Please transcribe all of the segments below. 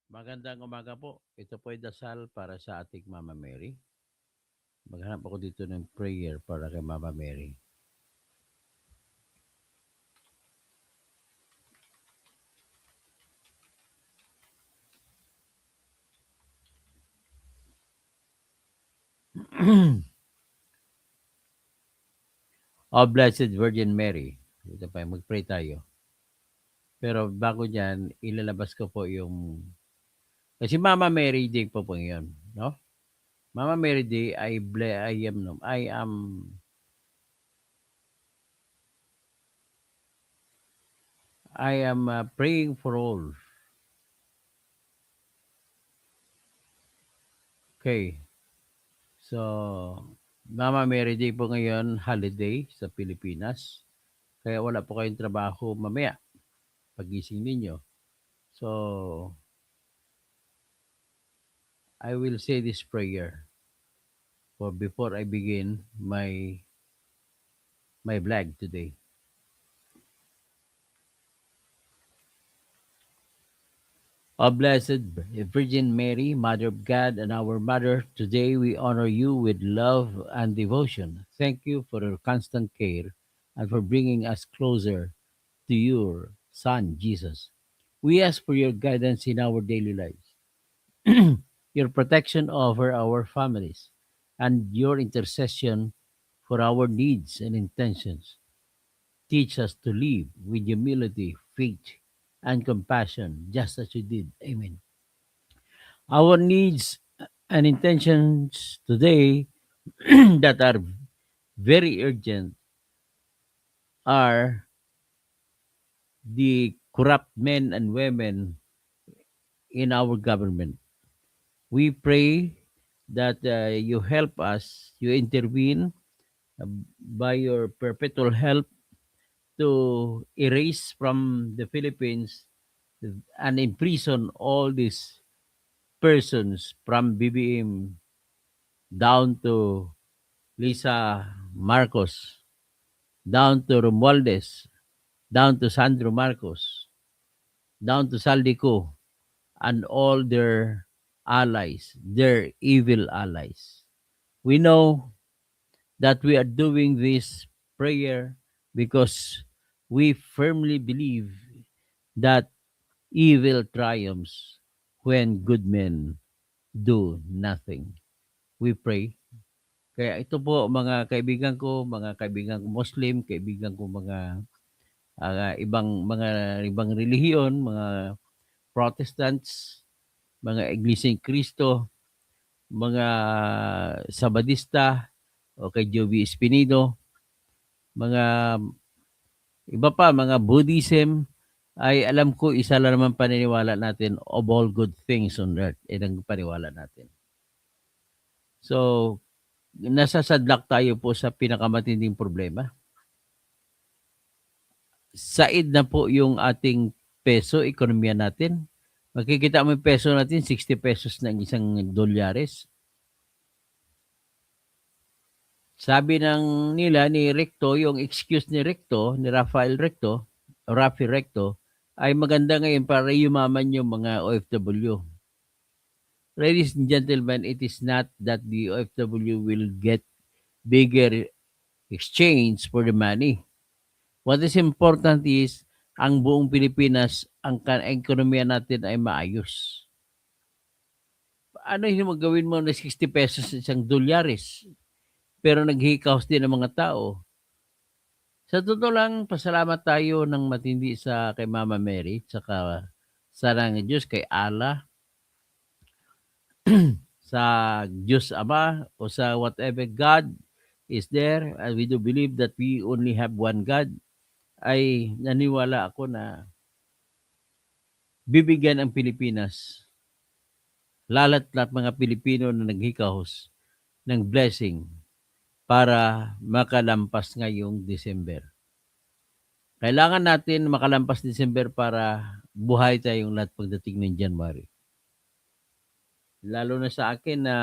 Magandang umaga po. Ito po ay dasal para sa ating Mama Mary. Maghanap ako dito ng prayer para kay Mama Mary. Oh, Blessed Virgin Mary. Ito pa, mag-pray tayo. Pero bago dyan, ilalabas ko po yung... Kasi Mama Mary Day po yun. No? Mama Mary Day, I am praying for all. Okay. So, Mama Mary Day po ngayon, holiday sa Pilipinas. Kaya wala po kayong trabaho mamaya pagising ninyo. So, I will say this prayer for before I begin my vlog today. O Blessed Virgin Mary, Mother of God and our Mother, today we honor you with love and devotion. Thank you for your constant care and for bringing us closer to your Son, Jesus. We ask for your guidance in our daily lives, your protection over our families, and your intercession for our needs and intentions. Teach us to live with humility, faith, and compassion, just as you did. Amen. Our needs and intentions today that are very urgent are the corrupt men and women in our government. We pray that you help us, you intervene uh, by your perpetual help to erase from the Philippines and imprison all these persons from BBM down to Lisa Marcos, down to Romualdez, down to Sandro Marcos, down to Saldico, and all their allies, their evil allies. We know that we are doing this prayer because we firmly believe that evil triumphs when good men do nothing. We pray. Kaya ito po mga kaibigan ko Muslim, kaibigan ko mga ibang relihiyon, mga Protestants, mga Iglesia ni Cristo, mga Sabadista o kay Joey Espinido, mga iba pa, mga Buddhism, ay alam ko isa lang naman paniniwala natin of all good things on earth. Ang paniwala natin. So, nasasadlak tayo po sa pinakamatinding problema. Said na po yung ating peso, ekonomiya natin. Makikita mo yung peso natin, 60 pesos na ang isang dolyares. Sabi ng nila ni Recto, yung excuse ni Recto, ni Rafael Recto, Rafi Recto, ay maganda ngayon para yumaman yung mga OFW. Ladies and gentlemen, it is not that the OFW will get bigger exchange for the money. What is important is ang buong Pilipinas, ang ekonomiya natin ay maayos. Ano yung magawin mo na 60 pesos sa isang dolyares? Pero naghihikaos din ang mga tao. Sa totoo lang, pasalamat tayo ng matindi sa kay Mama Mary, saka sa ng Diyos, kay Allah, sa Diyos Ama, o sa whatever God is there, and we do believe that we only have one God, ay naniwala ako na bibigyan ang Pilipinas, lalat lahat mga Pilipino na naghikahos ng blessing para makalampas ngayong December. Kailangan natin makalampas December para buhay tayong lahat pagdating ng January. Lalo na sa akin na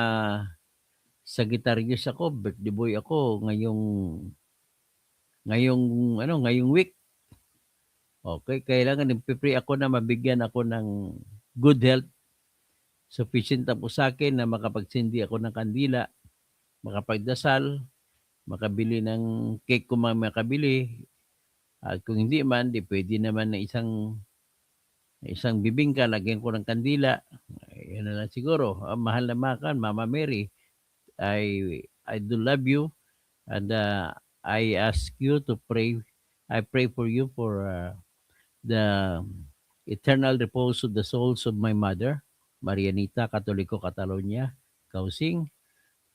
Sagittarius ako, birthday boy ako ngayong week. Okay, kailangan nagpe-pray ako na mabigyan ako ng good health Sufficient na po sa akin na makapagsindi ako ng kandila, makapagdasal, makabili ng cake kung makabili. At kung hindi man, di pwede naman na isang bibingka, lagyan ko ng kandila. Yan na lang siguro. Mahal na makan, Mama Mary. I do love you, and I ask you to pray. I pray for you for the eternal repose of the souls of my mother, Marianita Catolico Catalonia Causing,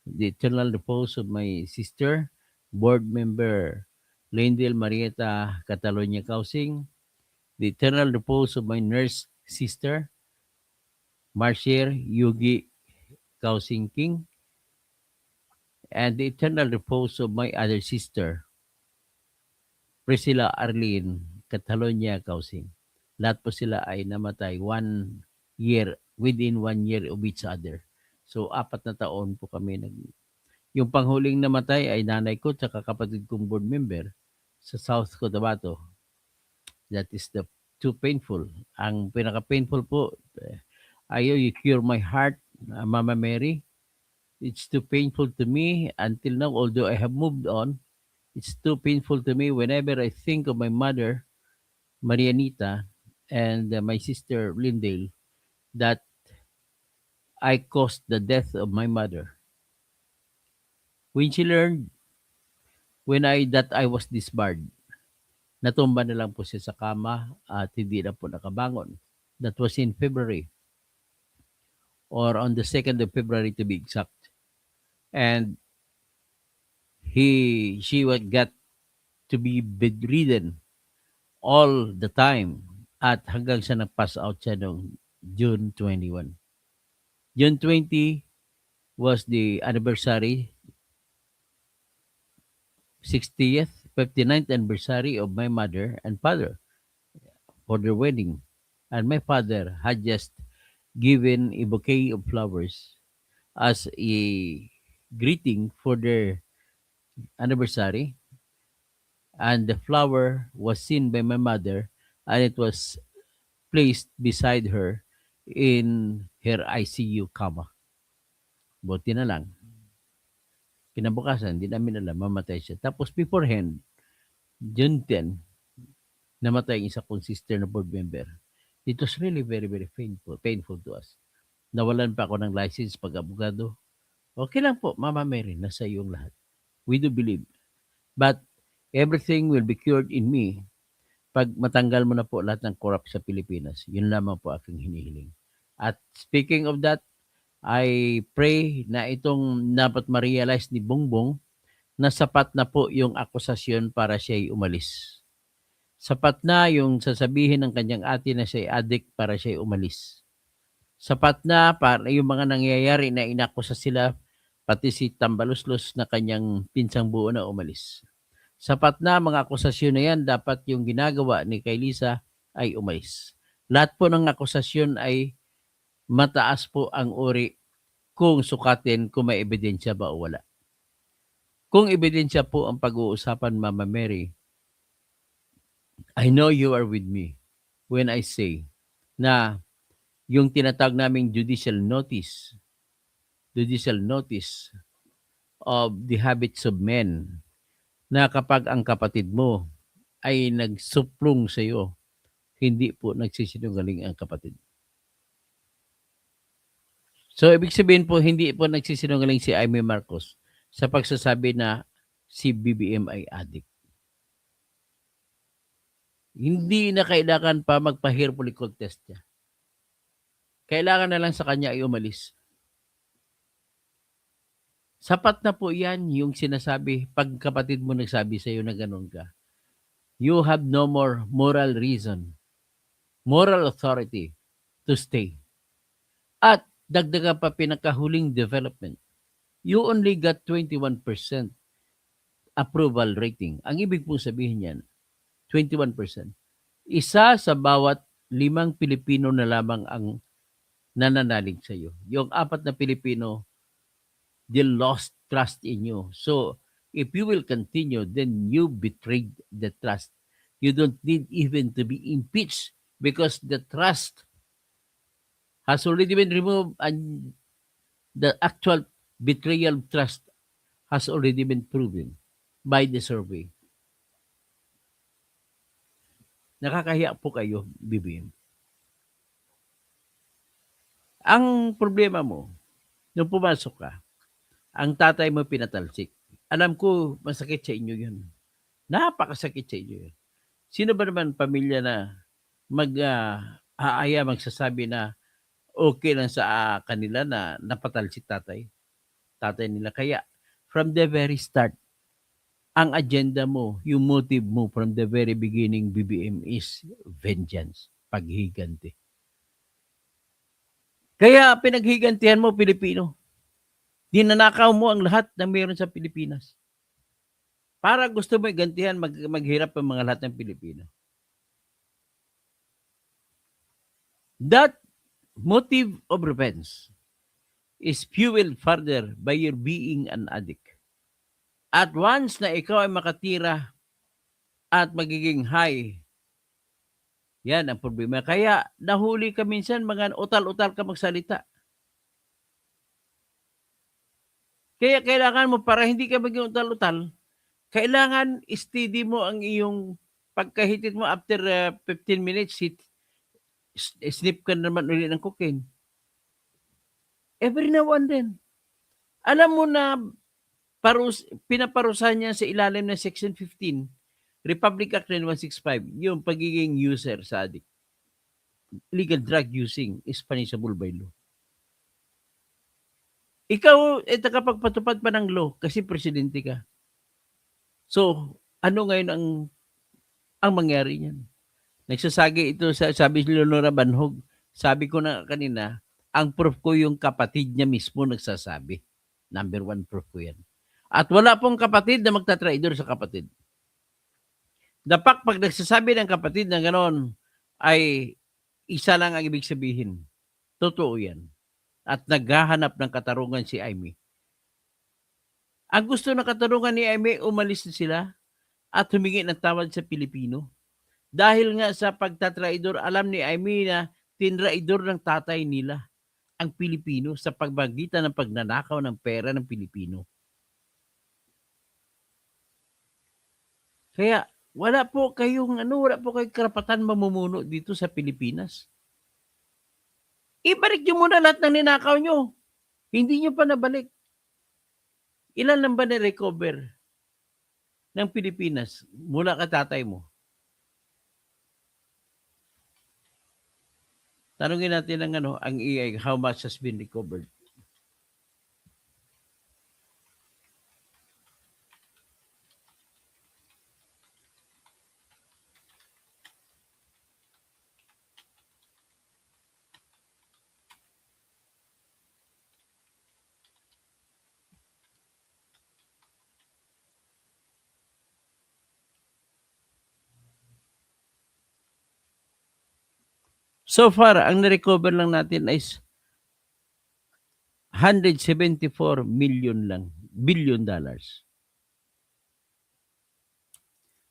the eternal repose of my sister, board member Lendel Marieta Catalonia Causing, the eternal repose of my nurse sister, Marcier Yugi Causing King, and the eternal repose of my other sister, Priscilla Arlene Catalonia Causing. Lahat po sila ay namatay within 1 year of each other. So, 4 na taon po kami yung panghuling namatay ay nanay ko at kapatid kong board member sa South Cotabato. That is the too painful. Ang pinaka-painful po, ayaw you cure my heart, Mama Mary. It's too painful to me until now, although I have moved on. It's too painful to me whenever I think of my mother, Marianita, and my sister, Lindale, that I caused the death of my mother. When she learned that I was disbarred, natumba na lang po siya sa kama at hindi na po nakabangon. That was in February, or on the 2nd of February to be exact. And she got to be bedridden all the time at hanggang sa nag-pass out siya noong June 21. June 20 was the anniversary, 60th, 59th anniversary of my mother and father for their wedding. And my father had just given a bouquet of flowers as a greeting for their anniversary. And the flower was seen by my mother, and it was placed beside her in her ICU cama. Buti na lang. Kinabukasan, hindi namin alam, mamatay siya. Tapos beforehand, June 10, namatay yung isa kong sister na board member. It was really very, very painful to us. Nawalan pa ako ng license pag-abogado. Okay lang po, Mama Mary, nasa iyong lahat. We do believe. But everything will be cured in me pag matanggal mo na po lahat ng corrupt sa Pilipinas. Yun lamang po aking hinihiling. At speaking of that, I pray na itong dapat ma-realize ni Bongbong na sapat na po yung akusasyon para siya'y umalis. Sapat na yung sasabihin ng kanyang ate na siya'y addict para siya'y umalis. Sapat na para yung mga nangyayari na inakusa sila, pati si Tambaluslos na kanyang pinsang buo na umalis. Sapat na mga akusasyon na yan, dapat yung ginagawa ni kay Lisa ay umalis. Lahat po ng akusasyon ay mataas po ang uri kung sukatin kung may ebidensya ba o wala. Kung ebidensya po ang pag-uusapan, Mama Mary, I know you are with me when I say na yung tinatawag naming judicial notice of the habits of men, na kapag ang kapatid mo ay nagsuplong sa iyo, hindi po nagsisinungaling ang kapatid. So, ibig sabihin po, hindi po nagsisinungaling si Amy Marcos sa pagsasabi na si BBM ay addict. Hindi na kailangan pa magpa-hair follicle test niya. Kailangan na lang sa kanya ay umalis. Sapat na po yan yung sinasabi pag kapatid mo nagsabi sa iyo na ganun ka. You have no more moral reason, moral authority to stay. At dagdagan pa pinakahuling development. You only got 21% approval rating. Ang ibig pong sabihin yan, 21%. Isa sa bawat 5 Pilipino na lamang ang nananalig sa iyo. Yung 4 na Pilipino, they lost trust in you. So, if you will continue, then you betrayed the trust. You don't need even to be impeached because the trust has already been removed and the actual betrayal of trust has already been proven by the survey. Nakakahiya po kayo, BBM. Ang problema mo, nung pumasok ka, ang tatay mo pinatalsik. Alam ko, masakit sa inyo yun. Napakasakit sa inyo yun. Sino ba naman pamilya na aaya magsasabi na okay lang sa kanila na napatalsik tatay nila. Kaya, from the very start, ang agenda mo, yung motive mo from the very beginning, BBM, is vengeance, paghiganti. Kaya pinaghigantihan mo, Pilipino. Dinanakaw mo ang lahat na mayroon sa Pilipinas. Para gusto mo igantihan, maghirap ang mga lahat ng Pilipino. That motive of revenge is fueled further by your being an addict. At once na ikaw ay makatira at magiging high, yan ang problema. Kaya nahuli ka minsan, mga utal-utal ka magsalita. Kaya kailangan mo, para hindi ka maging utal-utal, kailangan steady mo ang iyong pagkahitit mo after 15 minutes, snip ka naman ulit ng cocaine. Every now and then. Alam mo na pinaparusahan niya sa ilalim ng Section 15, Republic Act 9165, yung pagiging user sa addict. Illegal drug using is punishable by law. Ikaw ay nakapagpatupad pa ng law kasi presidente ka. So, ano ngayon ang mangyari niyan? Nagsasagi ito, sabi ni Leonora Banhog, sabi ko na kanina, ang proof ko yung kapatid niya mismo nagsasabi. Number 1 proof ko yan. At wala pong kapatid na magtatraidor sa kapatid. Dapat pag nagsasabi ng kapatid na gano'n, ay isa lang ang ibig sabihin. Totoo yan. At naghahanap ng katarungan si Amy. Ang gusto ng katarungan ni Amy, umalis na sila at humingi ng tawad sa Pilipino. Dahil nga sa pagtatraidor, alam ni Amy na tinraidor ng tatay nila ang Pilipino sa pagbagitan ng pagnanakaw ng pera ng Pilipino. Kaya wala po kayong karapatan mamumuno dito sa Pilipinas. Ibalik nyo muna lahat ng ninakaw nyo. Hindi nyo pa nabalik. Ilan lang ba na-recover ng Pilipinas mula ka tatay mo? Tanungin natin ang EI, how much has been recovered? So far, ang na-recover lang natin is 174 million lang, billion dollars.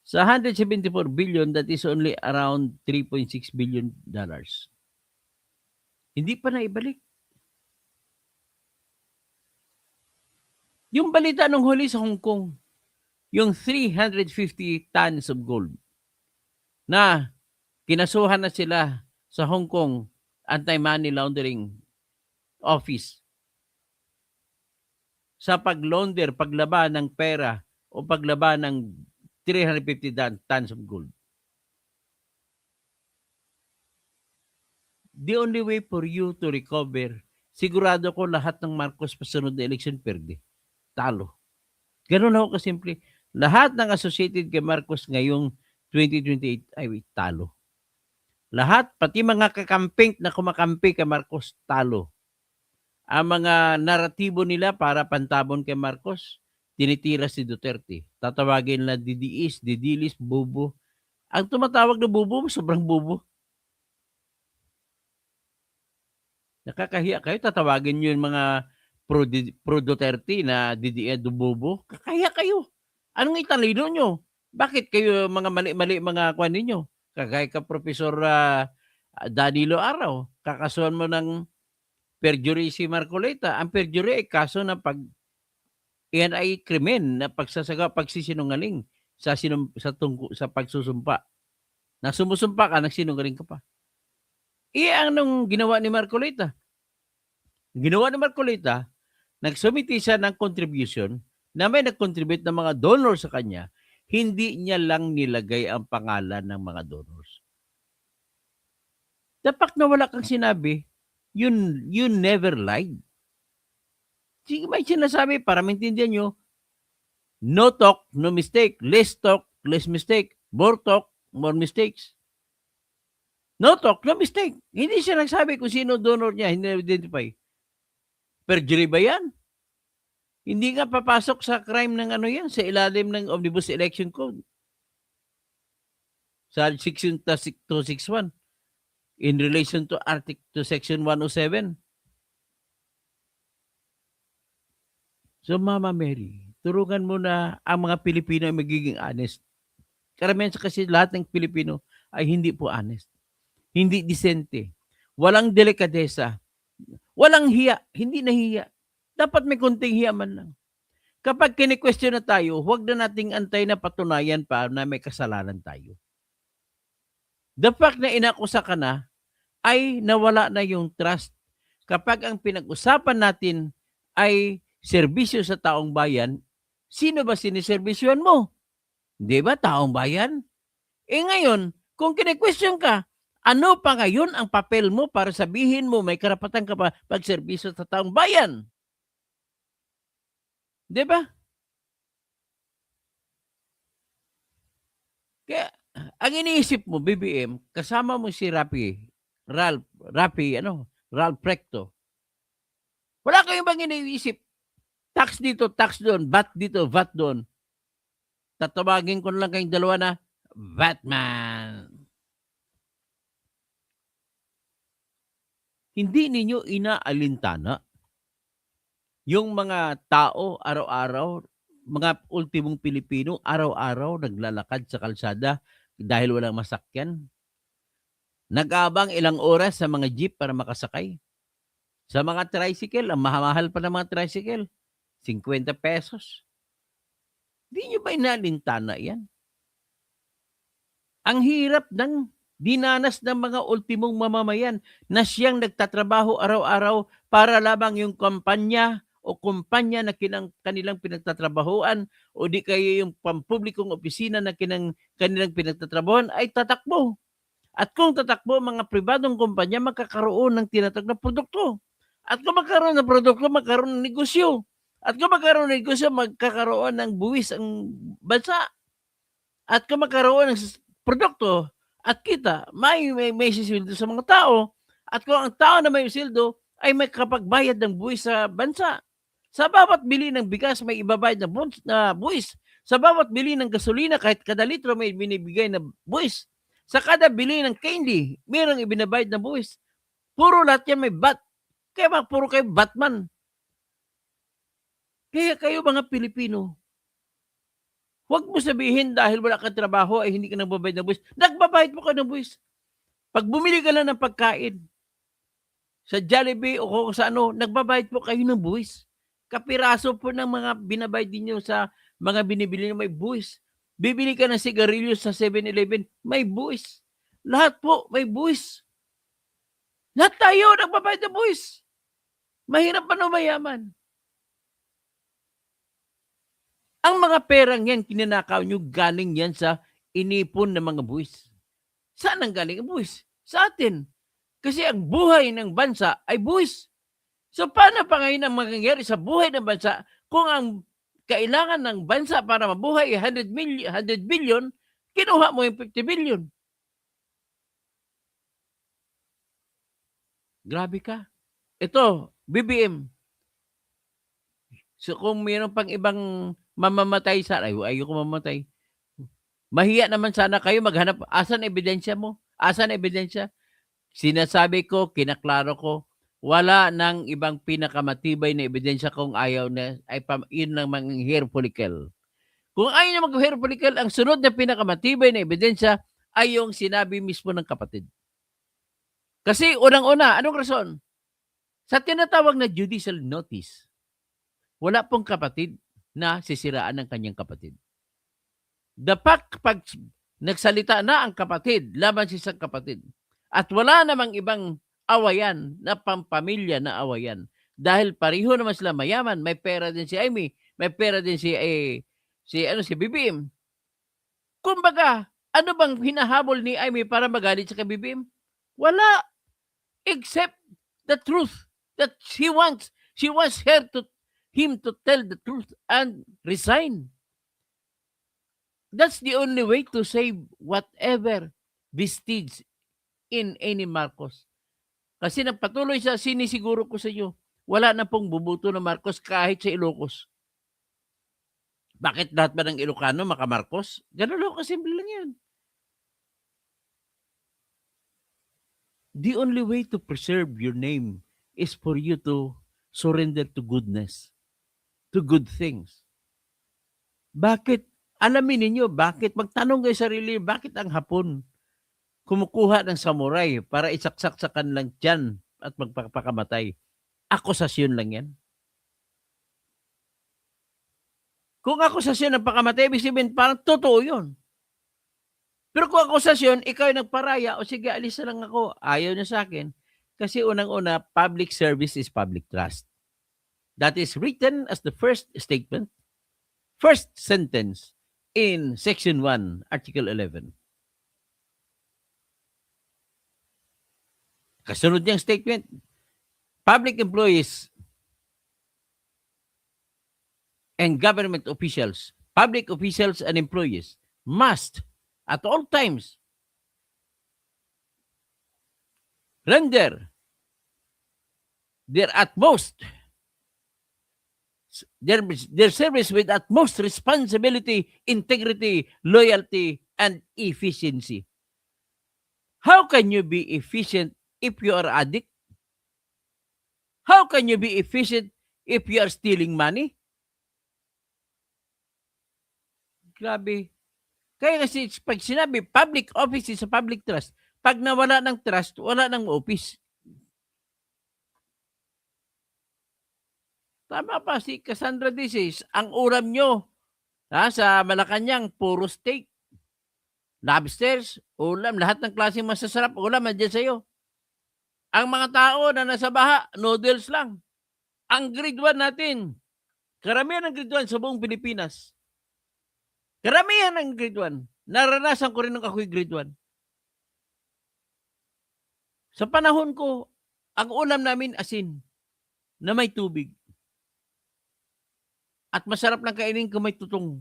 Sa 174 billion, that is only around 3.6 billion dollars. Hindi pa na ibalik. Yung balita nung huli sa Hong Kong, yung 350 tons of gold na kinasuhan na sila sa Hong Kong Anti-Money Laundering Office sa paglaba ng pera o paglaba ng 350 tons of gold. The only way for you to recover, sigurado ko lahat ng Marcos pasunod na election perde. Talo. Ganun ako kasimple. Lahat ng associated kay Marcos ngayong 2028 ay talo. Lahat, pati mga kakamping na kumakampi kay Marcos, talo. Ang mga naratibo nila para pantabon kay Marcos, tinitira si Duterte. Tatawagin na didilis, bobo. Ang tumatawag na bobo, sobrang bobo. Nakakahiya kayo, tatawagin nyo yung mga pro-Duterte na bobo. Kakahiya kayo. Anong italino nyo? Bakit kayo mga mali-mali mga kwan ninyo? Kagaya ka Professor Danilo Araw, kakasuhan mo ng perjury si Marcoleta. Ang perjury ay kaso na iyan ay krimen na pagsisinungaling sa pagsusumpa. Na sumusumpa ka, nagsinungaling ka pa. Iyan ang ginawa ni Marcoleta. Ginawa ni Marcoleta, nagsumiti siya ng contribution na may nag-contribute ng mga donor sa kanya, hindi niya lang nilagay ang pangalan ng mga donors. Dapat na wala kang sinabi, you never lied. Sige, may sinasabi para maintindihan nyo, no talk, no mistake. Less talk, less mistake. More talk, more mistakes. No talk, no mistake. Hindi siya nagsabi kung sino donor niya, hindi na-identify. Perjury ba yan? Hindi nga papasok sa crime ng ano yan, sa ilalim ng Omnibus Election Code. Sa Section 261 in relation to Section 107. So, Mama Mary, turukan mo na ang mga Pilipino ay magiging honest. Karamihan kasi lahat ng Pilipino ay hindi po honest. Hindi disente. Walang delikadesa. Walang hiya. Hindi nahiya. Dapat may konting hiya man lang. Kapag kini-question na tayo, huwag na nating antay na patunayan pa na may kasalanan tayo. The fact na inakusa ka na, ay nawala na yung trust. Kapag ang pinag-usapan natin ay serbisyo sa taong bayan, sino ba siniservisyohan mo? Di ba, taong bayan? Ngayon, kung kine-question ka, ano pa ngayon ang papel mo para sabihin mo may karapatan ka pa pagserbisyo sa taong bayan? Di ba? Kaya, ang iniisip mo, BBM, kasama mo si Ralph Recto. Wala kayong bang iniisip? Tax dito, tax doon, VAT dito, VAT doon. Tatawagin ko lang kayong dalawa na Batman. Hindi ninyo inaalintana yung mga tao araw-araw, mga ultimong Pilipino, araw-araw naglalakad sa kalsada dahil walang masakyan. Nag-aabang ilang oras sa mga jeep para makasakay. Sa mga tricycle, ang mahal pa ng mga tricycle, 50 pesos. Di nyo ba inalintana yan? Ang hirap ng dinanas ng mga ultimong mamamayan na siyang nagtatrabaho araw-araw para lamang yung kumpanya na kanilang pinagtatrabahuan o di kaya yung pampublikong opisina na kanilang pinagtatrabahuan ay tatakbo. At kung tatakbo mga pribadong kumpanya, magkakaroon ng tinatawag na produkto. At kung magkaroon ng produkto, magkaroon ng negosyo. At kung magkaroon ng negosyo, magkakaroon ng buwis ang bansa. At kung magkaroon ng produkto at kita, may sisildo sa mga tao. At kung ang tao na may sildo ay may kapagbayad ng buwis sa bansa. Sa bawat bili ng bigas, may ibabayad na buwis. Sa bawat bili ng gasolina, kahit kada litro may binibigay na buwis. Sa kada bili ng candy, mayroong ibinabayad na buwis. Puro lahat yan may bat. Kaya puro kayo Batman. Kaya kayo mga Pilipino, huwag mo sabihin dahil wala kang trabaho ay hindi ka nagbabayad ng buwis. Nagbabayad mo ka ng buwis. Pag bumili ka lang ng pagkain sa Jollibee o kung sa ano, nagbabayad po kayo ng buwis. Kapiraso po ng mga binabayad ninyo sa mga binibili nyo may buwis. Bibili ka ng sigarilyo sa 7-Eleven, may buwis. Lahat po may buwis. Lahat tayo nagbabayad ng buwis. Mahirap pa o mayaman. Ang mga perang yan, kinanakaw nyo, galing yan sa inipon ng mga buwis. Saan ang galing ang buwis? Sa atin. Kasi ang buhay ng bansa ay buwis. So paano pa ngayon ang mangyayari sa buhay ng bansa kung ang kailangan ng bansa para mabuhay 100 billion, kinuha mo yung 50 billion. Grabe ka. Ito, BBM. So kung mayroon pang ibang mamamatay ayoko mamatay. Mahiya naman sana kayo maghanap. Asan ebidensya mo? Asan ebidensya? Sinasabi ko, kinaklaro ko, wala nang ibang pinakamatibay na ebidensya kung ayaw na, yun lang mga hair follicle. Kung ayaw na mag-hair follicle, ang sunod na pinakamatibay na ebidensya ay yung sinabi mismo ng kapatid. Kasi unang-una, anong rason? Sa tinatawag na judicial notice, wala pong kapatid na sisiraan ng kanyang kapatid. The fact, pag nagsalita na ang kapatid laban sa isang kapatid at wala namang ibang awayan na pampamilya na awayan dahil pareho naman sila mayaman, may pera din si Amy, may pera din si BBM. Kumbaga, ano bang hinahabol ni Amy para magalit sa kay BBM? Wala, except the truth that she wants him to tell the truth and resign. That's the only way to save whatever vestige in any Marcos. Kasi nagpatuloy siya, sinisiguro ko sa inyo, wala na pong bubuto ng Marcos kahit sa Ilocos. Bakit lahat ba ng Ilocano maka-Marcos? Ganun lang, kasimple lang yan. The only way to preserve your name is for you to surrender to goodness, to good things. Bakit? Alamin ninyo, bakit? Magtanong kayo sarili, bakit ang Hapon kumukuha ng samurai para isaksak sa kanilang tiyan at magpapakamatay? Akusasyon lang yan. Kung akusasyon ng pakamatay, ibig sabihin parang totoo yun. Pero kung akusasyon, ikaw ay nagparaya, o sige, alis na lang ako, ayaw niya sa akin, kasi unang-una, public service is public trust. That is written as the first statement, first sentence in Section 1, Article 11. Kasunod niyang statement, public employees and government officials, public officials and employees must at all times render their utmost, their service with utmost responsibility, integrity, loyalty, and efficiency. How can you be efficient if you are addict? How can you be efficient if you are stealing money? Grabe. Kaya kasi pag sinabi public office is a public trust, pag nawala ng trust, wala ng office. Tama pa si Cassandra Dices, ang ulam nyo sa Malacanang, puro steak. Lobsters, ulam, lahat ng klaseng masasarap, ulam nandiyan sa'yo. Ang mga tao na nasa baha, noodles lang. Ang grade 1 natin, karamihan ng grade 1 sa buong Pilipinas. Karamihan ng grade 1. Naranasan ko rin nung ako'y grade 1. Sa panahon ko, ang ulam namin asin na may tubig. At masarap lang kainin kung may tutong.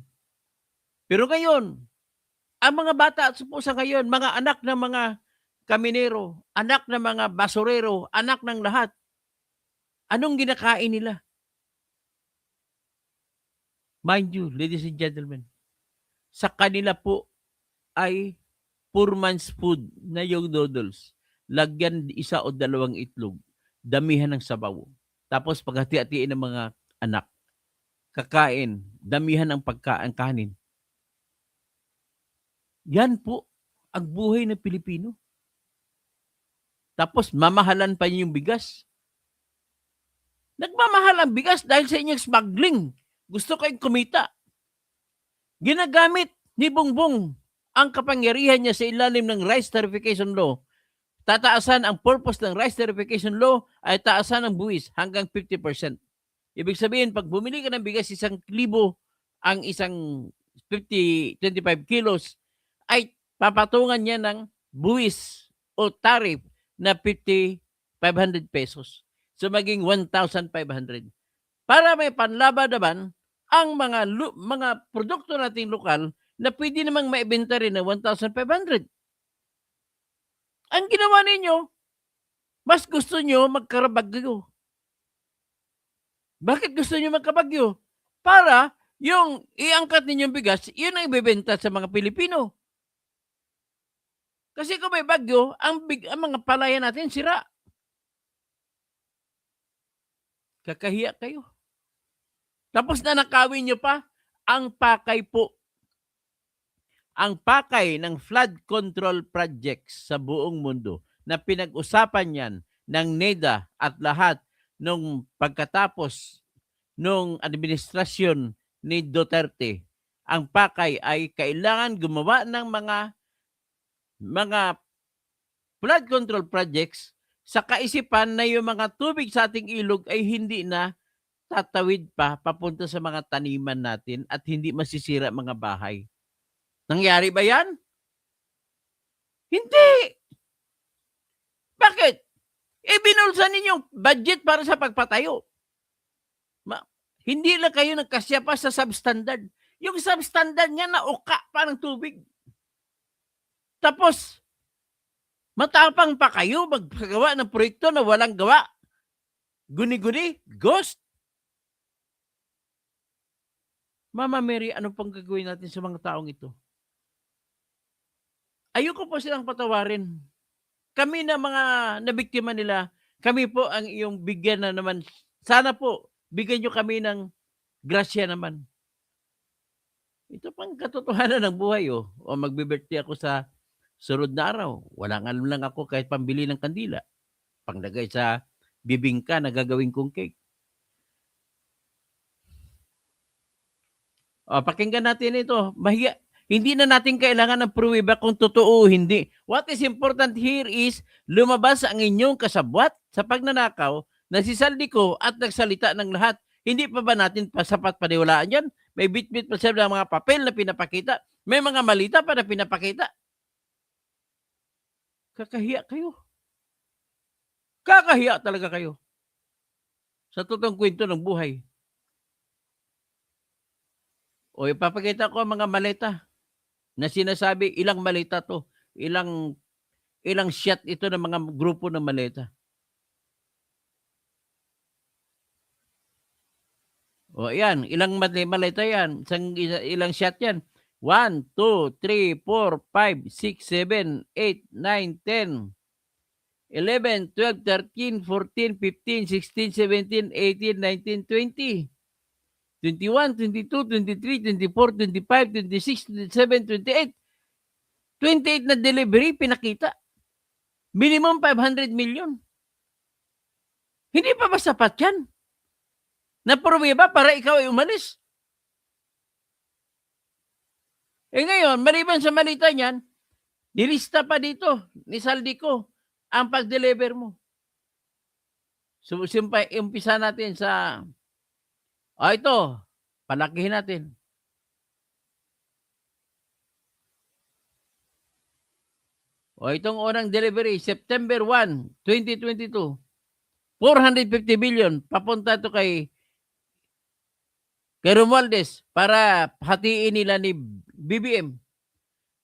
Pero ngayon, ang mga bata at sa ngayon, mga anak ng mga kaminero, anak ng mga basurero, anak ng lahat, anong ginakain nila? Mind you, ladies and gentlemen, sa kanila po ay poor man's food na yung noodles. Lagyan 1 o 2 itlog, damihan ng sabaw. Tapos paghati-hatiin ng mga anak, kakain, damihan ng kanin. Yan po ang buhay ng Pilipino. Tapos mamahalan pa niyo yung bigas. Nagmamahal ang bigas dahil sa inyong smuggling. Gusto kayong kumita. Ginagamit ni Bongbong ang kapangyarihan niya sa ilalim ng Rice Tariffication Law. Tataasan ang purpose ng Rice Tariffication Law ay taasan ang buwis hanggang 50%. Ibig sabihin, pag bumili ka ng bigas 1,000, ang isang 25 kilos, ay papatungan niya ng buwis o tarif na 500 pesos. So maging 1,500. Para may panlaban naman ang mga produkto nating lokal na pwede namang maibenta rin ng 1,500. Ang ginawa ninyo, mas gusto nyo magkarabagyo. Bakit gusto nyo magkabagyo? Para yung iangkat ninyong bigas, yun ang ibebenta sa mga Pilipino. Kasi kung may bagyo, ang mga palayan natin sira. Kakahiya kayo. Tapos nanakawin nyo pa ang pakay po. Ang pakay ng flood control projects sa buong mundo na pinag-usapan yan ng NEDA at lahat nung pagkatapos nung administrasyon ni Duterte. Ang pakay ay kailangan gumawa ng mga flood control projects sa kaisipan na yung mga tubig sa ating ilog ay hindi na tatawid pa papunta sa mga taniman natin at hindi masisira mga bahay. Nangyari ba yan? Hindi! Bakit? Binulsan ninyong budget para sa pagpatayo. Hindi lang kayo nagkasya pa sa substandard. Yung substandard niya nauka pa ng tubig. Tapos, matapang pa kayo magpagawa ng proyekto na walang gawa. Guni-guni, ghost. Mama Mary, ano pang gagawin natin sa mga taong ito? Ayoko po silang patawarin. Kami na mga nabiktima nila, kami po ang iyong bigyan na naman. Sana po, bigyan nyo kami ng grasya naman. Ito pang katotohanan ng buhay, oh. O magbe-birthday ako sa sunod na araw. Walang alam lang ako kahit pambili ng kandila. Panglagay sa bibingka na gagawin kong cake. O, pakinggan natin ito. Hindi na natin kailangan ng pruweba kung totoo o hindi. What is important here is lumabas ang inyong kasabwat sa pagnanakaw na si Saldico at nagsalita ng lahat. Hindi pa ba natin sapat paniwalaan yan? May bit-bit pa sila ng mga papel na pinapakita. May mga malita pa na pinapakita. Kakahiya kayo. Kakahiya talaga kayo. Sa totoong kwento ng buhay. O ipapakita ko ang mga maleta na sinasabi, ilang maleta to, ilang shot ito ng mga grupo ng maleta. O yan, ilang maleta yan, ilang shot yan. 1, 2, 3, 4, 5, 6, 7, 8, 9, 10, 11, 12, 13, 14, 15, 16, 17, 18, 19, 20. 21, 22, 23, 24, 25, 26, 27, 28. 28 na delivery, pinakita. Minimum 500 million. Hindi pa ba sapat yan? Napruweba para ikaw ay umalis. Ngayon, maliban sa malita niyan, nilista pa dito ni Saldico ang pag-deliver mo. So, umpisa natin sa ito, palakihin natin. Itong unang delivery, September 1, 2022. 450 billion. Papunta ito kay Romualdez para hatiin nila ni BBM.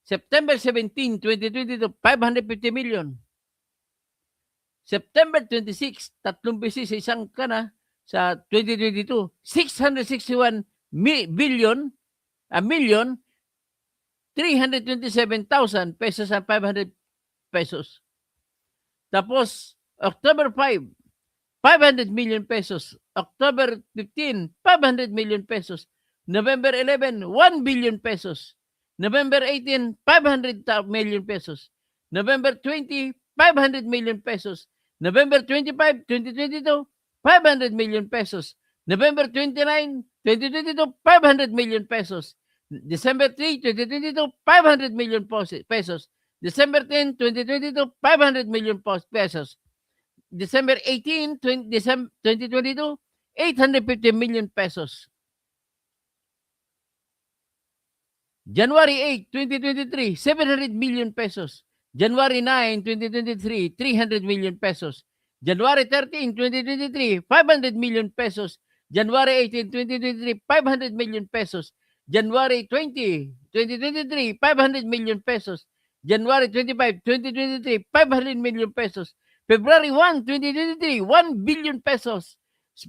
September 17, 2022, 550 million. September 26, 3 beses sa isang sa 2022, 661 million, 327,000 pesos at 500 pesos. Tapos, October 5, 500 million pesos. October 15, 500 million pesos. November 11, 1 billion pesos. November 18, 500 million pesos. November 20, 500 million pesos. November 25, 2022, 500 million pesos. November 29, 2022, 500 million pesos. December 3, 2022, 500 million pesos. December 10, 2022, 500 million pesos. December 18, 2022, 850 million pesos. January 8, 2023, 700 million pesos. January 9, 2023, 300 million pesos. January 13, 2023, 500 million pesos. January 18, 2023, 500 million pesos. January 20, 2023, 500 million pesos. January 25, 2023, 500 million pesos. February 1, 2023, 1 billion pesos.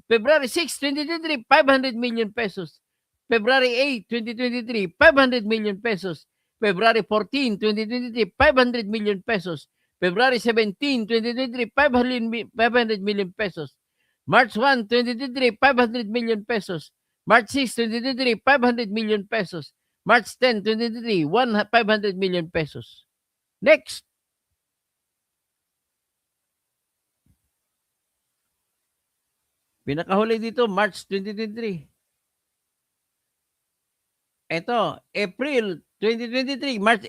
February 6, 2023, 500 million pesos. February 8, 2023, 500 million pesos. February 14, 2023, 500 million pesos. February 17, 2023, 500 million pesos. March 1, 2023, 500 million pesos. March 6, 2023, 500 million pesos. March 10, 2023, 500 million pesos. Next. Pinakahuli dito, March 2023. Ito, April 2023, March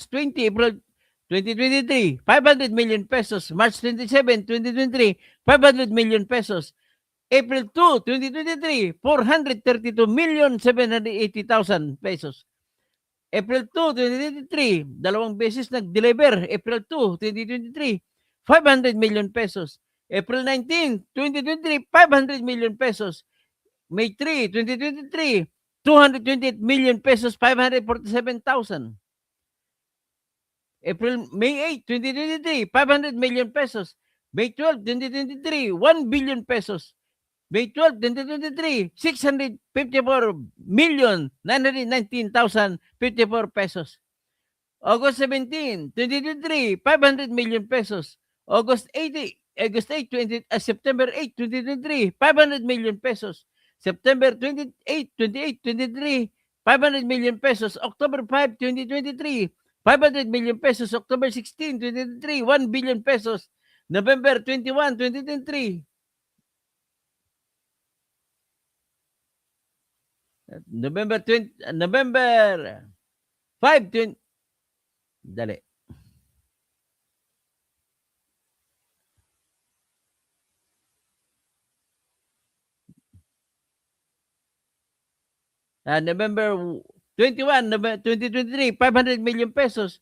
20, April 2023, 500 million pesos. March 27, 2023, 500 million pesos. April 2, 2023, 432,780,000 pesos. April 2, 2023, dalawang beses nag-deliver. April 2, 2023, 500 million pesos. April 19, 2023, 500 million pesos. May 3, 2023, 228 million pesos, 547,000. May 8, 2023, 500 million pesos. May 12, 2023, 1 billion pesos. May 12, 2023, 654,919,054 pesos. August 17, 2023, 500 million pesos. August 8, September 8, 2023, 500 million pesos. September 28, 23, 500 million pesos. October 5, 2023, 500 million pesos. October 16, 2023, 1 billion pesos. November 21, 2023, November 5, 20, dali. November 21, 2023, 500 million pesos.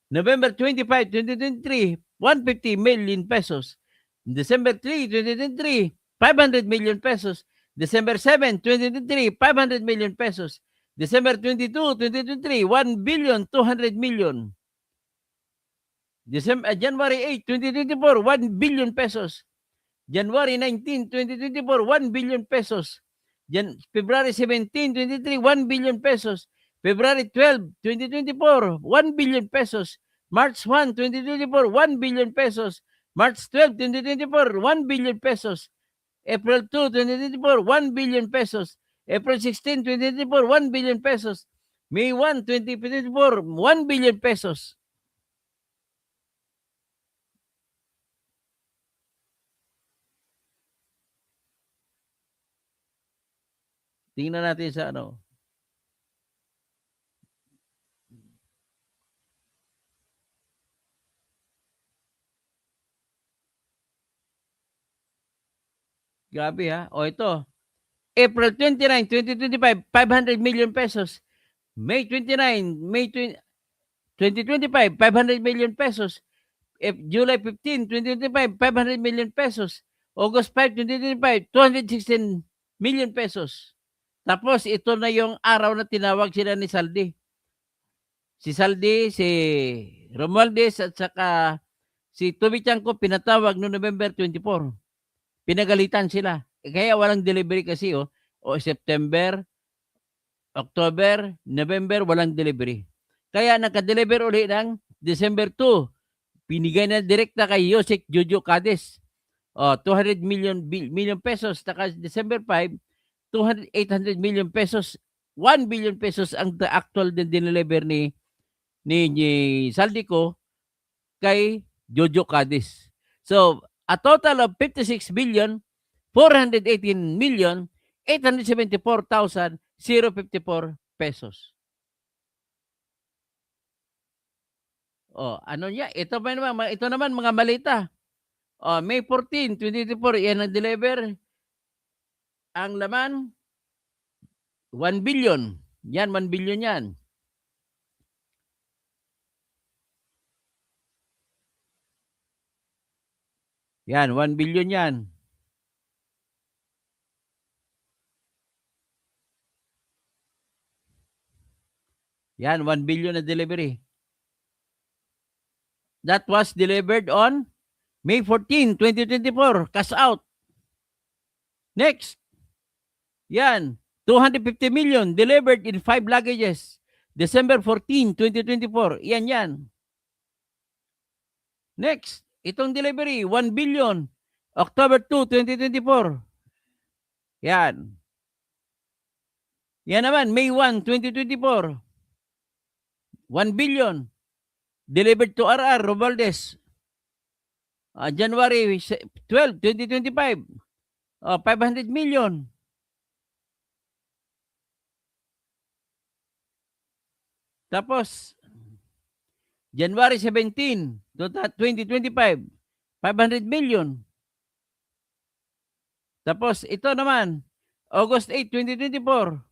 November 25, 2023, 150 million pesos. December 3, 2023, 500 million pesos. December 7, 2023, 500 million pesos. December 22, 2023, 1 billion 200 million. January 8, 2024, 1 billion pesos. January 19, 2024, 1 billion pesos. February 17, 2023, 1 billion pesos. February 12, 2024, 1 billion pesos. March 1, 2024, 1 billion pesos. March 12, 2024, 1 billion pesos. April 2, 2024, 1 billion pesos. April 16, 2024, 1 billion pesos. May 1, 2024, 1 billion pesos. Tingnan natin sa ano. Grabe ha. O ito. April 29, 2025, 500 million pesos. May 29, May 2025, 500 million pesos. July 15, 2025, 500 million pesos. August 5, 2025, 216 million pesos. Tapos ito na yung araw na tinawag sila ni Saldi. Si Saldi, si Romualdez at saka si Toby Chanko pinatawag noong November 24. Pinagalitan sila. Kaya walang delivery kasi o September, October, November, walang delivery. Kaya naka-deliver ulit ng December 2. Pinigay na direkta kay Yosek Jojo Cades. 200 million pesos. Taka December 5, 800 million pesos. 1 billion pesos ang the actual din dineliver ni Saldico kay Jojo Cades. So, a total of 56 billion 418 million 874,054 pesos. Ano niya? Ito naman mga malita. May 14, 2024, yan ang deliver. Ang laman 1 billion. Yan 1 billion yan. Yan 1 billion yan. Yan 1 billion na delivery. That was delivered on May 14, 2024. Cash out. Next. Yan. 250 million delivered in 5 luggages. December 14, 2024. Yan. Next. Itong delivery, 1 billion. October 2, 2024. Yan. Yan naman, May 1, 2024. 1 billion. Delivered to RR Romualdez. January 12, 2025. 500 million. Tapos, January 17, 2025, 500 million. Tapos, ito naman, August 8, 2024,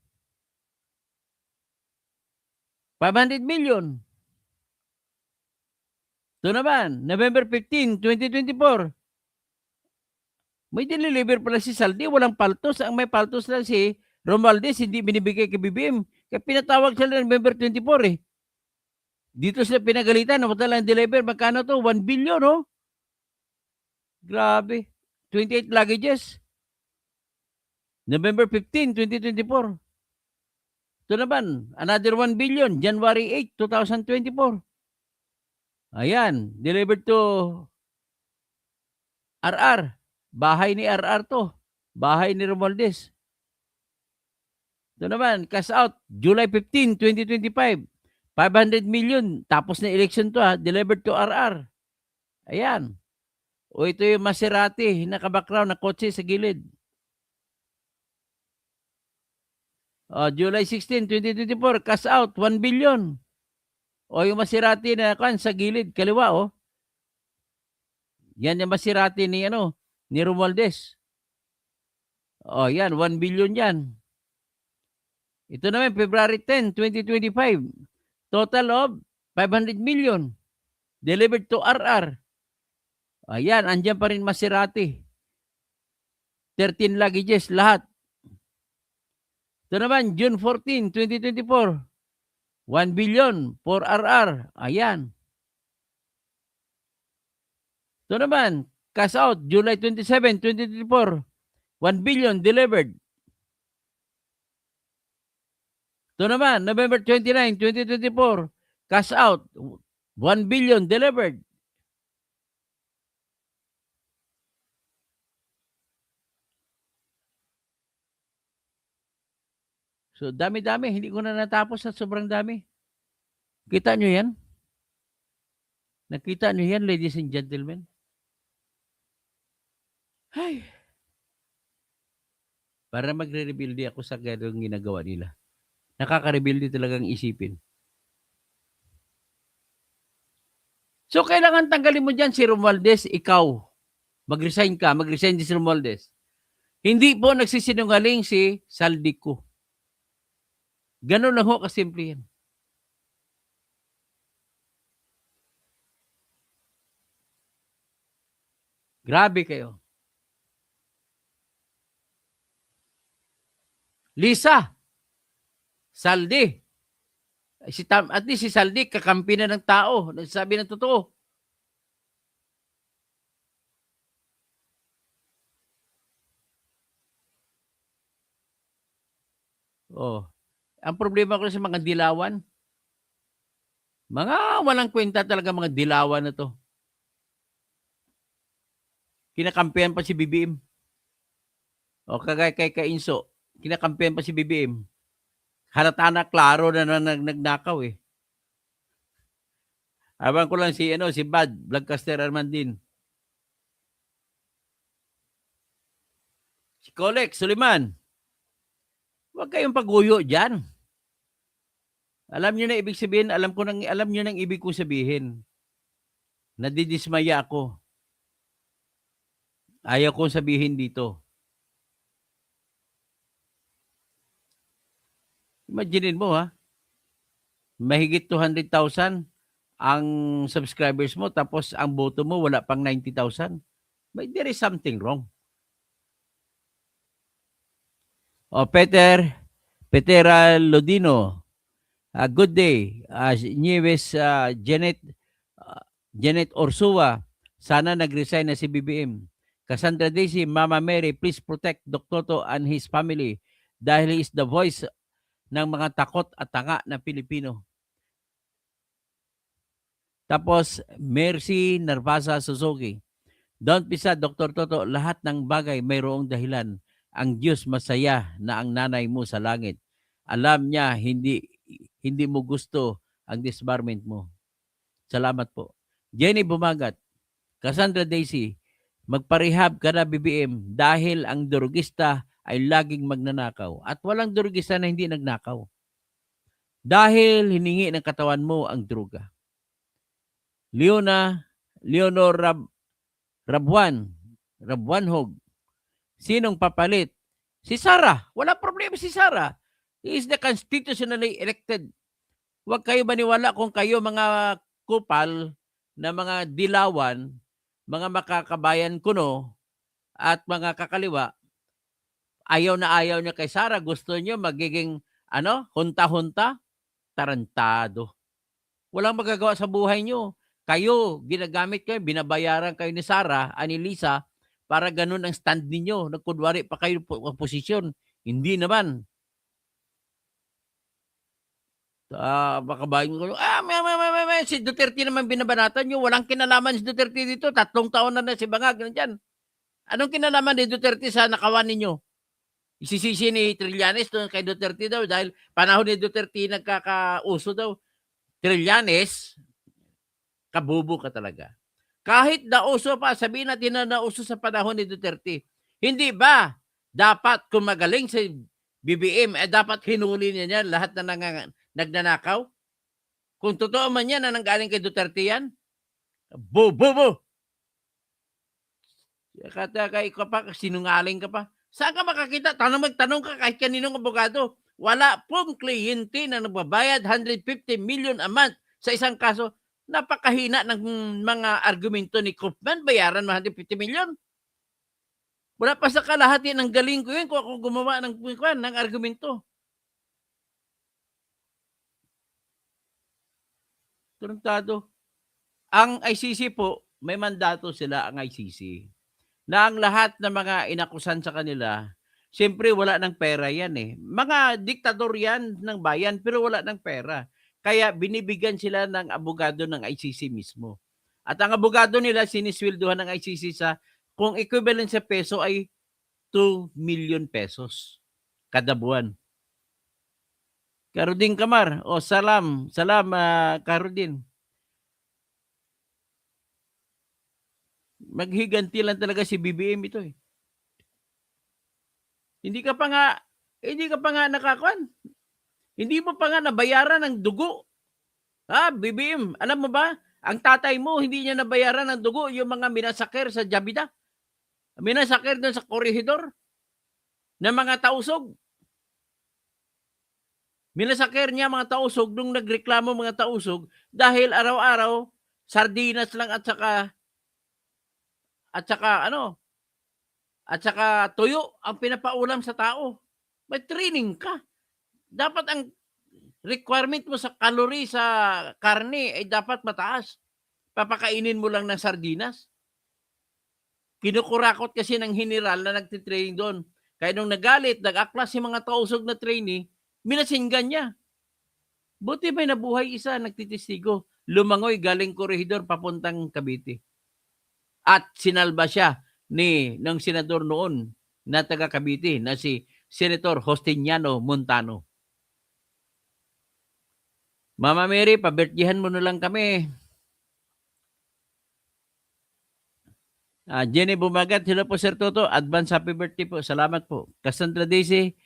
500 million. Ito naman, November 15, 2024, may dineliver pala si Saldi, walang paltos. Ang may paltos lang si Romualdez, hindi binibigay kay BBM. Kaya pinatawag sila November 24 eh. Dito sila pinagalitan, napatalang deliver. Magkano to? 1 billion, oh. Grabe. 28 luggages. November 15, 2024. Ito naman, another 1 billion, January 8, 2024. Ayan, delivered to RR. Bahay ni RR to. Bahay ni Romualdez. Ito naman, cash out, July 15, 2025. 500 million. Tapos na election to ha. Delivered to RR. Ayan. O ito yung Maserati, naka-background na kotse sa gilid. July 16, 2024, cash out, 1 billion. O yung Maserati na sa gilid, kaliwa oh. Yan yung Maserati ni ni Romualdez. Yan, 1 billion yan. Ito naman, February 10, 2025. Total of 500 million. Delivered to RR. Ayan, andyan pa rin Maserati. 13 luggages, lahat. Ito naman, June 14, 2024. 1 billion for RR. Ayan. Ito naman, cash out, July 27, 2024. 1 billion delivered. Ito naman, November 29, 2024. Cash out, 1 billion delivered. So, dami-dami. Hindi ko na natapos sa sobrang dami. Kita nyo yan? Nakita nyo yan, ladies and gentlemen? Ay. Para magre-rebuildi ako sa ganong ginagawa nila. Nakaka-rebuildi talagang isipin. So, kailangan tanggalin mo dyan si Romualdez, ikaw. Mag-resign ka. Mag-resign din si Romualdez. Hindi po nagsisinungaling si Saldico. Ganun lang ho kasimple yan. Grabe kayo. Lisa, Saldi. At least si Saldi, kakampi na ng tao. Nagsasabi ng totoo. Ang problema ko sa mga dilawan, mga walang kwenta talaga mga dilawan na to. Kinakampihan pa si BBM. Kagaya kay Kainso, kinakampihan pa si BBM. Halata na klaro na nagnakaw eh. Abang ko lang si Bad, Vlogcaster Armandin. Si Colec Suliman. Huwag kayong paguyo diyan. Alam niyo na ibig sabihin, alam niyo nang ibig ko sabihin. Nadidismaya ako. Ayaw kong sabihin dito. Imaginin mo ha. Mahigit 200,000 ang subscribers mo tapos ang boto mo wala pang 90,000. There is something wrong. Petera Lodino. Good day. Nieves Janet Orsua. Sana nag-resign na si BBM. Cassandra Daisy, Mama Mary, please protect Dr. Toto and his family dahil he is the voice ng mga takot at tanga na Pilipino. Tapos, Mercy Narvasa Suzuki. Don't be sad, Dr. Toto. Lahat ng bagay mayroong dahilan. Ang Diyos masaya na ang nanay mo sa langit. Alam niya, hindi mo gusto ang disbarment mo. Salamat po. Jenny Bumagat, Cassandra Daisy, Magparehab ka na, BBM, dahil ang drugista ay laging magnanakaw at walang drugista na hindi nagnakaw. Dahil hiningi ng katawan mo ang droga. Leonor Rabwanhog. Sinong papalit? Si Sara. Wala problema si Sara. He is the constitutionally elected. Huwag kayo maniwala kung kayo mga kupal na mga dilawan, mga makakabayan kuno, at mga kakaliwa, ayaw na ayaw niya kay Sara. Gusto niyo magiging hunta-hunta? Tarantado. Walang magagawa sa buhay niyo. Kayo, ginagamit kayo, binabayaran kayo ni Sara, ni Lisa, para ganun ang stand ninyo. Nagkunwari pa kayo posisyon. Hindi naman. Makabayan ko, si Duterte naman binabanatan nyo. Walang kinalaman si Duterte dito. 3 taon na si Bangag. Nandiyan. Anong kinalaman ni Duterte sa nakawan ninyo? Isisisi ni Trillanes doon kay Duterte daw dahil panahon ni Duterte nagkakauso daw. Trillanes, kabubo ka talaga. Kahit nauso pa, sabihin natin na nauso sa panahon ni Duterte. Hindi ba dapat kung magaling si BBM, dapat hinuli niya yan lahat na nagnanakaw? Kung totoo man yan na nanggaling kay Duterte yan, bobo! Kaya ka pa, sinungaling ka pa. Saan ka makakita? Magtanong ka kahit kaninong abogado. Wala pong kliyente na nagbabayad 150 million a month sa isang kaso. Napakahina ng mga argumento ni Kaufman. Bayaran 150 million. Wala pa sa kalahati ng galing ko yun kung ako gumawa ng argumento. Tarantado. Ang ICC po, may mandato sila ang ICC. Na ang lahat ng mga inakusan sa kanila, siyempre wala ng pera yan eh. Mga diktador yan ng bayan pero wala ng pera. Kaya binibigyan sila ng abogado ng ICC mismo. At ang abogado nila sinisweldohan ng ICC sa, kung equivalent sa peso ay 2 million pesos kada buwan. Karudin Kamar, salam Karudin. Maghiganti lang talaga si BBM ito eh. Hindi ka pa nga nakakuan. Hindi mo pa nga nabayaran ng dugo. BBM, alam mo ba? Ang tatay mo, hindi niya nabayaran ng dugo yung mga minasaker sa Jabida. Minasaker doon sa korehidor ng mga tausog. Minasaker niya mga tausog nung nagreklamo mga tausog dahil araw-araw sardinas lang at saka tuyo ang pinapaulam sa tao. May training ka. Dapat ang requirement mo sa calorie sa karne ay dapat mataas. Papakainin mo lang ng sardinas. Kinukurakot kasi ng general na nagtitraining doon. Kaya nung nagalit, nag-aklas yung mga tausog na trainee, minasinggan niya. Buti may nabuhay isa, nagtitistigo. Lumangoy galing korehidor papuntang Cavite. At sinalba siya ng senador noon na taga Cavite na si Senator Justiniano Montano. Mama Mary, pabertihan mo na lang kami. Jenny Bumagat, hello po Sir Toto. Advance happy birthday po. Salamat po. Cassandra Daisy,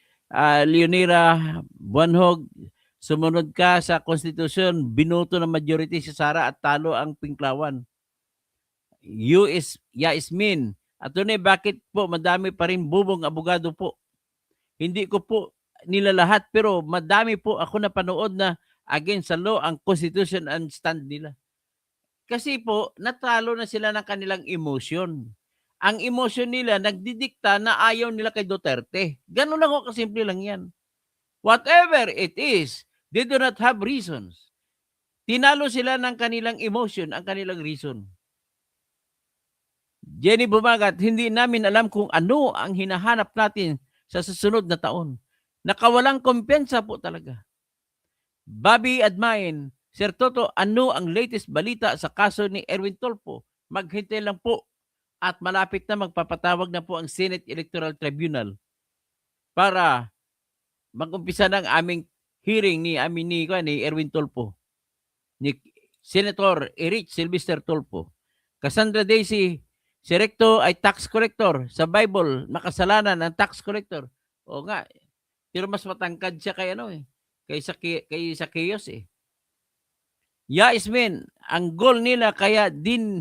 Leonira Buanhog, sumunod ka sa konstitusyon, binoto ng majority si Sara at talo ang Pinklawan. Yasmin, Attorney, bakit po madami pa rin bubong abogado po? Hindi ko po nila lahat pero madami po ako napanood na against sa law ang constitution and stand nila. Kasi po, natalo na sila ng kanilang emotion. Ang emotion nila, nagdidikta na ayaw nila kay Duterte. Ganun lang o kasimple lang yan. Whatever it is, they do not have reasons. Tinalo sila ng kanilang emotion, ang kanilang reason. Jenny Bumagat, hindi namin alam kung ano ang hinahanap natin sa susunod na taon. Nakawalang kumpiyansa po talaga. Bobby Admain, Sir Toto, ano ang latest balita sa kaso ni Erwin Tulfo? Maghintay lang po at malapit na magpapatawag na po ang Senate Electoral Tribunal para mag-umpisa ng aming hearing ni Erwin Tulfo, ni Senator Erich Sylvester Tulfo. Cassandra Daisy, Si Recto ay tax collector. Sa Bible, makasalanan ang tax collector. O nga, pero mas matangkad siya kay ano eh. Kay Zacchaeus eh. Yasmin, ang goal nila kaya din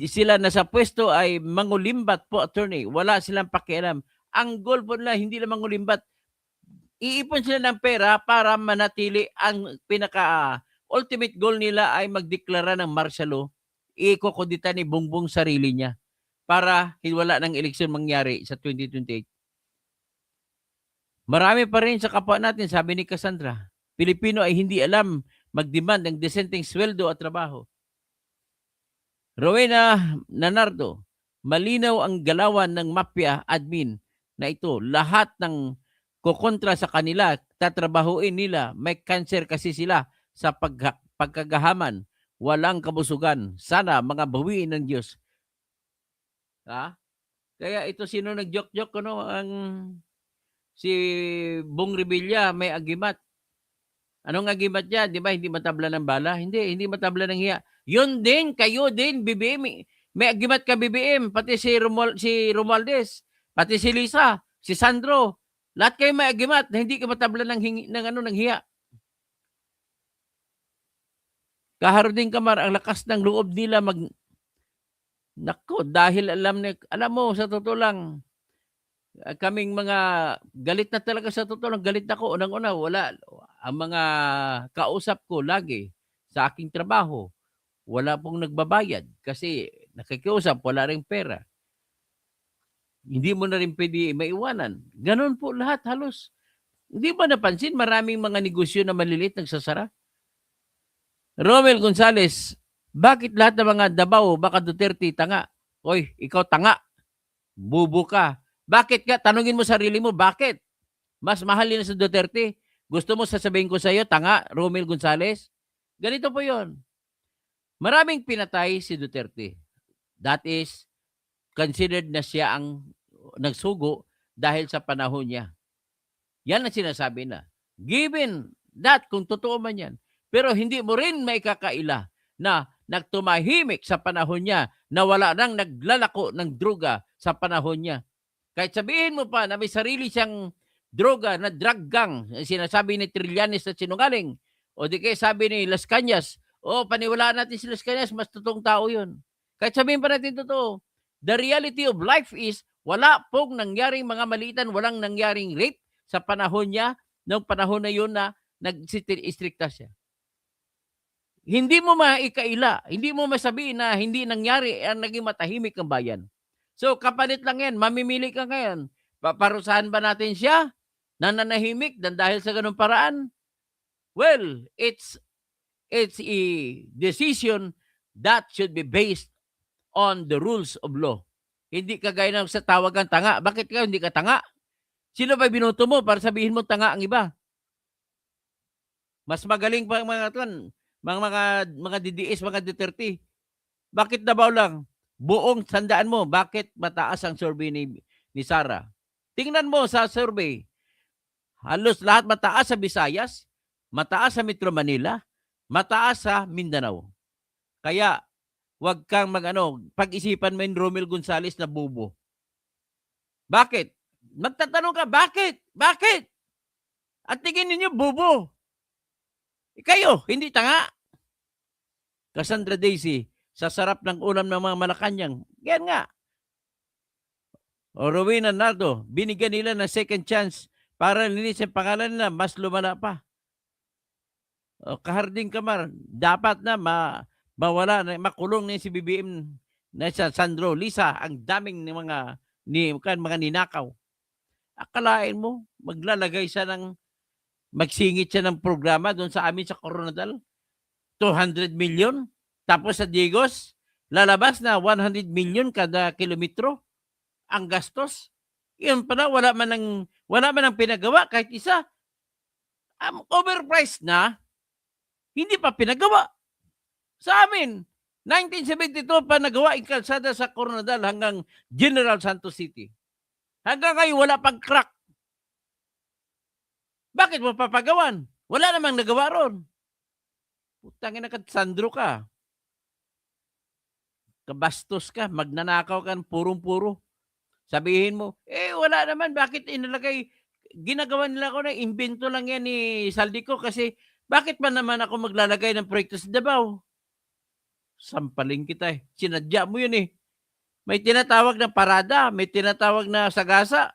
sila nasa pwesto ay mangulimbat po, attorney. Wala silang pakialam. Ang goal po nila hindi lang mangulimbat. Iipon sila ng pera para manatili. Ang pinaka ultimate goal nila ay magdeklara ng martial law. Ikukudita ni Bongbong sarili niya para wala ng eleksyon mangyari sa 2028. Marami pa rin sa kapwa natin, sabi ni Cassandra, Pilipino ay hindi alam mag-demand ng decenteng sweldo at trabaho. Rowena Nanardo, malinaw ang galawan ng mafia admin na ito. Lahat ng kukontra sa kanila, tatrabahuin nila. May cancer kasi sila sa pagkagahaman. Walang kabusugan. Sana mga bawiin ng Diyos. Ha? Kaya ito sino nag-joke-joke, ano? Si Bong Revilla may agimat. Anong agimat niya? Di ba hindi matabla ng bala? Hindi matabla ng hiya. Yun din, kayo din, BBM. May agimat ka BBM, pati si Romualdez, pati si Lisa, si Sandro. Lahat kayo may agimat na hindi ka matabla ng hiya. Kaharuding Kamar, ang lakas ng loob nila Nako, dahil alam mo, sa totoo lang, kaming mga galit na talaga sa totoo lang, galit ako. Unang-una, wala. Ang mga kausap ko lagi sa aking trabaho, wala pong nagbabayad kasi nakikiusap, wala ring pera. Hindi mo na rin pwede maiwanan. Ganon po lahat halos. Hindi ba napansin maraming mga negosyo na maliliit nagsasara? Romel Gonzales, bakit lahat ng mga Davao, baka Duterte, tanga? Oy, ikaw tanga. Bubo ka. Bakit ka? Tanungin mo sarili mo, bakit? Mas mahal yun sa Duterte. Gusto mo sasabihin ko sa iyo, tanga, Romel Gonzales? Ganito po yon. Maraming pinatay si Duterte. That is, considered na siya ang nagsugo dahil sa panahon niya. Yan ang sinasabi na. Given that, kung totoo man yan. Pero hindi mo rin may kakaila na nagtumahimik sa panahon niya na wala nang naglalako ng droga sa panahon niya. Kahit sabihin mo pa na may sarili siyang droga na drug gang, sinasabi ni Trillanes na sinungaling, o di kaya sabi ni Las Cañas, paniwalaan natin si Las Cañas, mas totoong tao yun. Kahit sabihin pa natin totoo, the reality of life is, wala pong nangyaring mga maliitan, walang nangyaring rape sa panahon niya, noong panahon na yun na nag-istrikta siya. Hindi mo maikaila, hindi mo masabihin na hindi nangyari ang naging matahimik ang bayan. So, kapalit lang yan. Mamimili ka ngayon. Paparusahan ba natin siya na nanahimik dahil sa ganung paraan? Well, it's a decision that should be based on the rules of law. Hindi kagaya ng sa tawagan tanga. Bakit ka hindi ka tanga? Sino ba binuto mo para sabihin mo tanga ang iba? Mas magaling pa ang mga tuwan. Mga DDS, mga Duterte. Bakit Davao lang? Buong tandaan mo, bakit mataas ang survey ni Sara? Tingnan mo sa survey. Halos lahat mataas sa Visayas, mataas sa Metro Manila, mataas sa Mindanao. Kaya, wag kang pag-isipan mo yung Romel Gonzales na bubo. Bakit? Magtatanong ka, bakit? Bakit? At tingin ninyo, bubo. Kayo, hindi tanga. Cassandra Daisy, sa sarap ng ulam ng mga Malacanang. Yan nga. O Rowena Nardo, binigyan nila ng second chance para linis ang pangalan nila, mas lumala pa. O Kaharding Kamar, dapat na mawala, makulong na si BBM na sa Sandro. Lisa, ang daming mga ninakaw. Akalain mo, maglalagay siya magsingit siya ng programa doon sa amin sa Coronadal. 200 million. Tapos sa Diegos, lalabas na 100 million kada kilometro ang gastos. Yun pala, wala man ang pinagawa kahit isa. Overpriced na, hindi pa pinagawa. Sa amin, 1972 pa nagawa ang kalsada sa Coronadal hanggang General Santos City. Hanggang ngayon, wala pang crack. Bakit mo papagawan? Wala namang nagawa ron. Putangin na Sandro ka. kabastos ka, magnanakaw ka, purong-puro. Sabihin mo, wala naman, bakit inilagay, ginagawa nila ko na, imbento lang yan ni Saldico kasi bakit ba naman ako maglalagay ng proyekto sa Davao? Sampaling kita eh. Sinadya mo yun eh. May tinatawag na parada, may tinatawag na sagasa,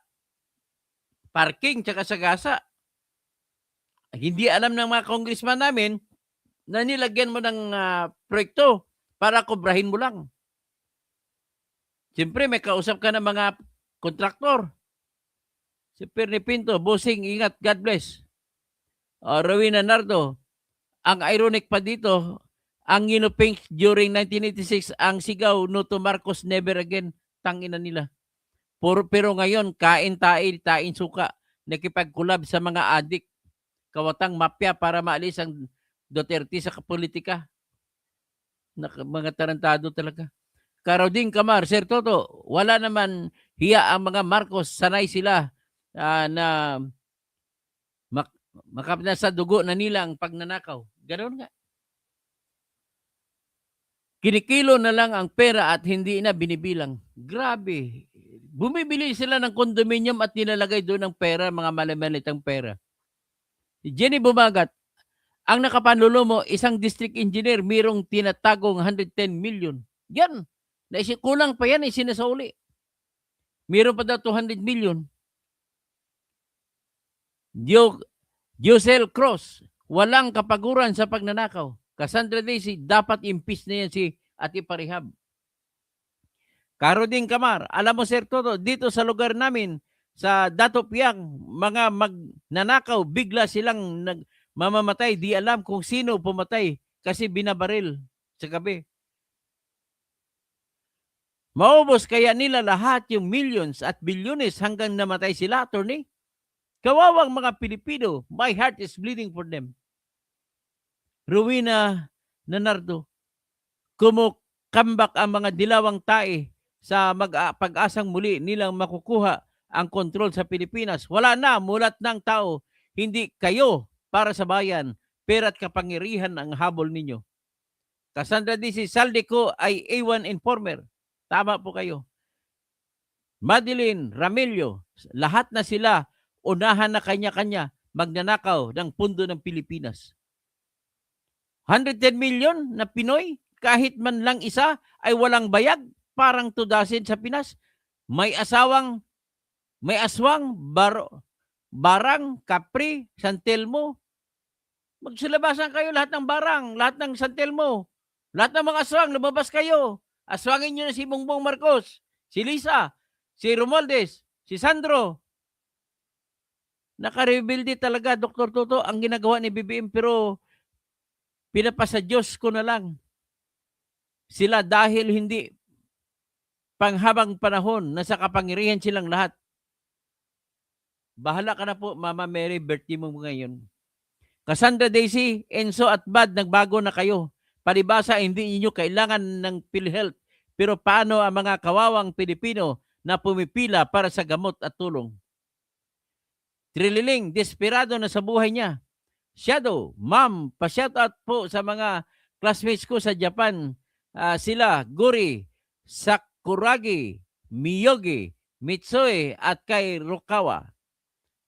parking, tsaka sagasa. Hindi alam ng mga congressman namin na nilagyan mo ng proyekto para kubrahin mo lang. Siyempre, may kausap ka ng mga kontraktor. Si Perni Pinto, bossing, ingat, God bless. Rowena Nardo, ang ironic pa dito, ang ginuping during 1986, ang sigaw, no to Marcos, never again, tangina nila. Pero ngayon, kain suka, nakipag-collab sa mga adik, kawatang mafia para maalis ang Duterte sa politika. Mga tarantado talaga. Caroding Camar, Sir Toto, wala naman hiya ang mga Marcos, sanay sila na makapna sa dugo na nila ang pagnanakaw. Ganoon nga. Kinikilo na lang ang pera at hindi na binibilang. Grabe. Bumibili sila ng condominium at nilalagay doon ng pera, mga malamalitang pera. Jenny Bumagat, ang nakapanlulo mo, isang district engineer, mayroong tinatagong 110 million. Yan. Kulang pa yan, sinasauli. Mayroon pa daw 200 million. Josel Cross, walang kapaguran sa pagnanakaw. Cassandra Daisy, dapat impis na yan si Ati Parihab. Caroding Camar, alam mo Sir Toto, dito sa lugar namin, sa Datopiang, mga magnanakaw, bigla silang mamamatay. Di alam kung sino pumatay kasi binabaril sa gabi. Maubos kaya nila lahat yung millions at bilyones hanggang namatay sila, attorney? Kawawang mga Pilipino, my heart is bleeding for them. Rowena Nanardo, kumukambak ang mga dilawang tae sa pag-asang muli nilang makukuha ang kontrol sa Pilipinas. Wala na, mulat ng tao. Hindi kayo para sa bayan, pera't kapangyarihan ang habol ninyo. Cassandra D.C. Saldico ay A1 informer. Tama po kayo. Madeline Ramillo, lahat na sila unahan na kanya-kanya magnanakaw ng pundo ng Pilipinas. 110 million na Pinoy, kahit man lang isa ay walang bayag, parang tudasin sa Pinas. May aswang, barang, Capri, San Telmo. Magsilabasan kayo lahat ng barang, lahat ng San Telmo. Lahat ng mga aswang, lumabas kayo. Aswangin nyo na si Bongbong Marcos, si Lisa, si Romualdez, si Sandro. Naka-rebuildi talaga, Dr. Toto, ang ginagawa ni BBM, pero pinapasa Diyos ko na lang. Sila dahil hindi panghabang panahon, nasa kapangyarihan silang lahat. Bahala ka na po, Mama Mary, birthday mo ngayon. Cassandra Daisy, Enzo at Bad, nagbago na kayo. Palibasa, hindi niyo kailangan ng PhilHealth. Pero paano ang mga kawawang Pilipino na pumipila para sa gamot at tulong? Trililing, desperado na sa buhay niya. Shadow, Ma'am, pa-shoutout po sa mga classmates ko sa Japan. Sila, Guri, Sakuragi, Miyogi, Mitsue, at kay Rukawa.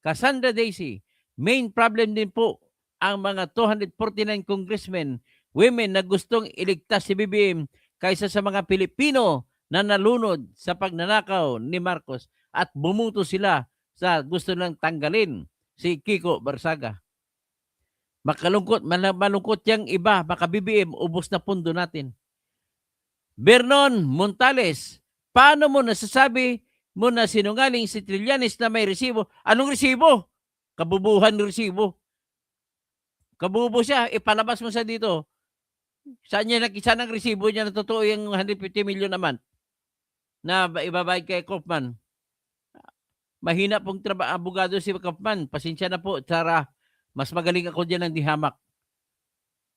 Cassandra Daisy, main problem din po ang mga 249 congressmen, women na gustong iligtas si BBM kaysa sa mga Pilipino na nalunod sa pagnanakaw ni Marcos at bumuto sila sa gusto nang tanggalin si Kiko Barsaga. Malungkot yang iba, baka BBM, ubos na pundo natin. Vernon Montales, paano mo nasasabi mo na sinungaling si Trillanes na may resibo? Anong resibo? Kabubuhan ng resibo. Kabubo siya, ipalabas mo sa dito. Saan niya nakisa ng resibo niya na totoo yung 150 million naman na ibabayad kay Kaufman? Mahina pong abogado si Kaufman. Pasensya na po, Sarah. Mas magaling ako dyan ng dihamak.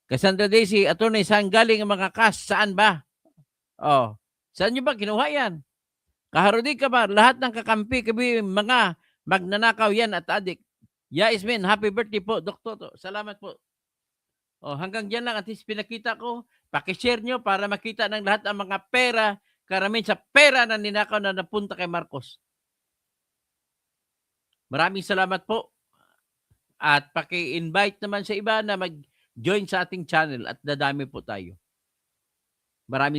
Cassandra Daisy, attorney, saan galing ang mga cash? Saan ba? Saan nyo ba kinuha yan? Kaharudi ka ba? Lahat ng kakampi, mga magnanakaw yan at adik. Yaismin, happy birthday po, Dr. Toto. Salamat po. Hanggang dyan lang. At least pinakita ko Paki-share nyo para makita ng lahat ang mga pera, karamihan sa pera na ninakaw na napunta kay Marcos. Maraming salamat po. At paki-invite naman sa iba na mag-join sa ating channel at dadami po tayo. Maraming